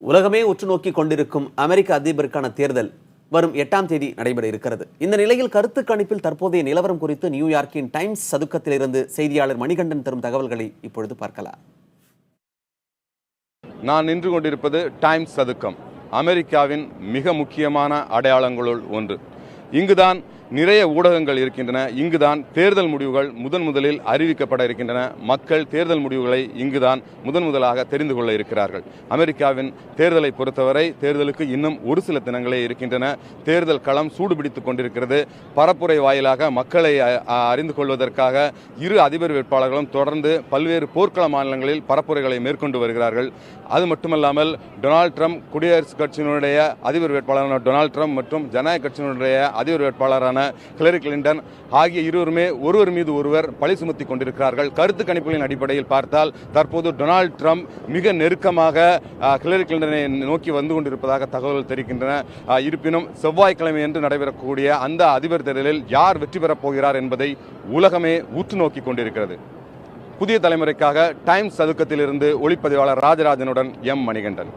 உலகமே உற்று நோக்கி கொண்டிருக்கும் அமெரிக்க அதிபருக்கான தேர்தல் வரும் 8ஆம் தேதி நடைபெற இருக்கிறது. இந்த நிலையில் கருத்து கணிப்பில் தற்போதைய நிலவரம் குறித்து நியூயார்க்கின் டைம்ஸ் சதுக்கத்திலிருந்து செய்தியாளர் மணிகண்டன் தரும் தகவல்களை இப்பொழுது பார்க்கலாம். நான் நின்று கொண்டிருப்பது டைம்ஸ் சதுக்கம், அமெரிக்காவின் மிக முக்கியமான அடையாளங்களுள் ஒன்று. இங்குதான் நிறைய ஊடகங்கள் இருக்கின்றன. இங்குதான் தேர்தல் முடிவுகள் முதலில் அறிவிக்கப்பட இருக்கின்றன. மக்கள் தேர்தல் முடிவுகளை இங்குதான் முதலாக தெரிந்து கொள்ள இருக்கிறார்கள். அமெரிக்காவின் தேர்தலை பொறுத்தவரை தேர்தலுக்கு இன்னும் ஒரு சில தினங்களே இருக்கின்றன. தேர்தல் களம் சூடுபிடித்துக் கொண்டிருக்கிறது. பரப்புரை வாயிலாக மக்களை அறிந்து கொள்வதற்காக இரு அதிபர் வேட்பாளர்களும் தொடர்ந்து பல்வேறு போர்க்கள மாநிலங்களில் பரப்புரைகளை மேற்கொண்டு வருகிறார்கள். அது மட்டுமல்லாமல் டொனால்ட் ட்ரம்ப், குடியரசுக் கட்சியினுடைய அதிபர் வேட்பாளரான டொனால்ட் ட்ரம்ப் மற்றும் ஜனநாயக கட்சியினுடைய அதிபர் வேட்பாளரான ஹிலரி கிளின்டன் ஆகிய இருவருமே ஒருவர் மீது ஒருவர் பழி சுமத்தி கொண்டிருக்கிறார்கள். கருத்து கணிப்புகளின் அடிப்படையில் பார்த்தால் தற்போது டொனால்ட் ட்ரம்ப் மிக நெருக்கமாக ஹிலரி கிளின்டனை நோக்கி வந்து கொண்டிருப்பதாக தகவல்கள் தெரிவிக்கின்றன. இருப்பினும் செவ்வாய்க்கிழமை என்று நடைபெறக்கூடிய அந்த அதிபர் தேர்தலில் யார் வெற்றி பெறப் போகிறார் என்பதை உலகமே உற்று நோக்கி கொண்டிருக்கிறது. புதிய தலைமுறைக்காக டைம்ஸ் சதுக்கத்திலிருந்து ஒளிப்பதிவாளர் ராஜராஜனுடன் எம். மணிகண்டன்.